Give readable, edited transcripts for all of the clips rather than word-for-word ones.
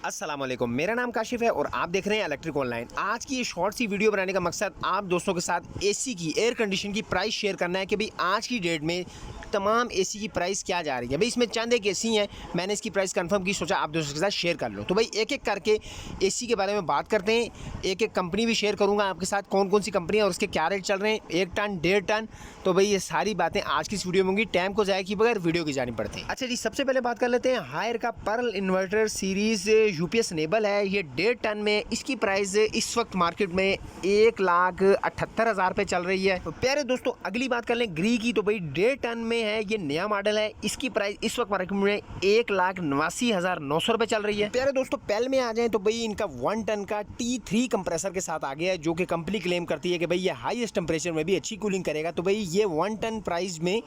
अस्सलाम वालेकुम, मेरा नाम काशिफ है और आप देख रहे हैं इलेक्ट्रिक ऑनलाइन। आज की ये शॉर्ट सी वीडियो बनाने का मकसद आप दोस्तों के साथ एसी की, एयर कंडीशन की प्राइस शेयर करना है कि भाई आज की डेट में तमाम एसी की प्राइस क्या जा रही है। भाई इसमें चंद एक एसी हैं, मैंने इसकी प्राइस कंफर्म की, सोचा आप दोस्तों के साथ शेयर कर लो। तो भाई एक एक करके एसी के बारे में बात करते हैं, एक एक कंपनी भी शेयर करूँगा आपके साथ, कौन कौन सी कंपनी है और उसके क्या रेट चल रहे हैं, 1 टन 1.5 टन। तो भाई ये सारी बातें आज की इस वीडियो में होंगी, टाइम को ज़ाया किए बगैर वीडियो की जानी पड़ती है। अच्छा जी, सबसे पहले बात कर लेते हैं हायर का Pearl inverter series UPS enable है, ये 1.5 टन में, इसकी प्राइस इस वक्त मार्केट में 1,78,000 पे चल रही है। तो प्यारे दोस्तों अगली बात कर लें ग्री की, तो भाई 1.5 टन में है, ये नया मॉडल है, इसकी प्राइस इस वक्त मार्केट में 1,89,900 रुपए चल रही है। प्यारे दोस्तों पेल में आ जाए तो भाई इनका 1 टन का T3 कंप्रेसर के साथ आ गया है, जो कि कंपनी क्लेम करती है कि भाई ये हाईएस्ट टेम्परेचर में भी अच्छी कूलिंग करेगा। तो भाई ये 1 टन प्राइस में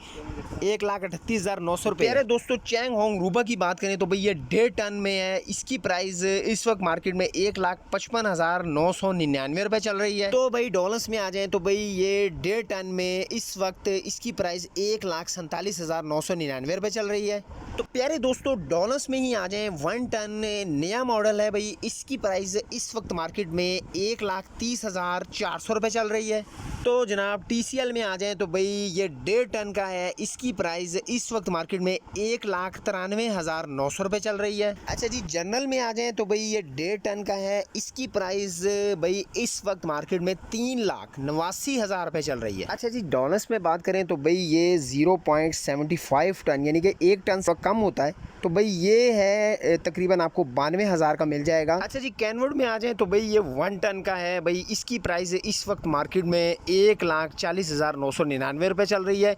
1,38,900 रुपए। प्यारे दोस्तों चैंग होंग रूबा की बात करें तो भाई ये 1.5 टन में है, इसकी प्राइस इस वक्त मार्केट में 1,55,999 रुपए चल रही है। तो भाई डॉलर्स में आ जाए तो भाई ये 1.5 टन में इस वक्त इसकी प्राइस 1,47,999 रुपए चल रही है। तो प्यारे दोस्तों डॉलर्स में ही आ जाए, 1 टन नया मॉडल है भाई, इसकी प्राइस इस वक्त मार्केट में 1,30,400 रुपए चल रही है। तो जनाब TCL में आ जाए तो भाई ये 1.5 टन का है, इसकी प्राइस इस वक्त मार्केट में 1,93,900 रुपए चल रही है। अच्छा जी जनरल में आ जाए तो भाई ये 1.5 टन का है, इसकी प्राइस भाई इस वक्त मार्केट में 3,89,000 रुपए चल रही है। अच्छा जी डॉलर्स में बात करें तो भाई ये 0.75 टन यानी कि 1 टन से कम होता है, तो भाई ये है तकरीबन आपको 92,000 का मिल जाएगा। अच्छा जी कैनवुड में आ जाए तो भाई ये 1 टन का है, भाई इसकी प्राइस इस वक्त मार्केट में 1,40,999 रुपए चल रही है।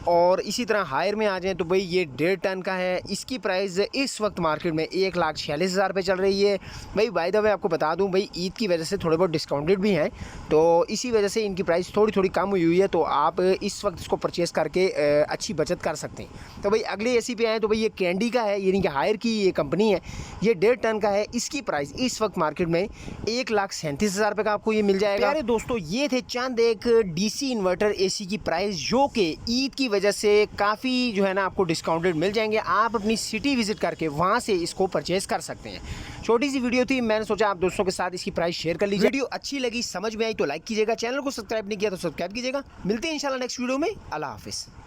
और इसी तरह हायर में आ जाए तो भाई ये 1.5 टन का है, इसकी प्राइस इस वक्त मार्केट में 1,46,000 रुपए चल रही है। भाई बाय द वे आपको बता दूं भाई ईद की वजह से थोड़े बहुत डिस्काउंटेड भी हैं, तो इसी वजह से इनकी प्राइस थोड़ी कम हुई है, तो आप इस वक्त इसको परचेज़ करके अच्छी बचत कर सकते हैं। तो भाई अगले एसी पे आए तो भाई ये कैंडी का है, यानी कि हायर की ये कंपनी है, ये 1.5 टन का है, इसकी प्राइस इस वक्त मार्केट में 1,37,000 रुपए का आपको ये मिल जाएगा। प्यारे दोस्तों ये थे चंद एक DC इन्वर्टर AC की प्राइस, जो कि ईद की वजह से काफ़ी जो है ना आपको डिस्काउंटेड मिल जाएंगे। आप अपनी सिटी विजिट करके वहाँ से इसको परचेज़ कर सकते हैं। छोटी सी वीडियो थी, मैंने सोचा आप दोस्तों के साथ इसकी प्राइस शेयर कर लीजिए। वीडियो अच्छी लगी, समझ में आई तो लाइक कीजिएगा, चैनल को सब्सक्राइब नहीं किया तो सब्सक्राइब कीजिएगा। मिलते हैं इंशाल्लाह नेक्स्ट वीडियो में। अल्लाह हाफिज़।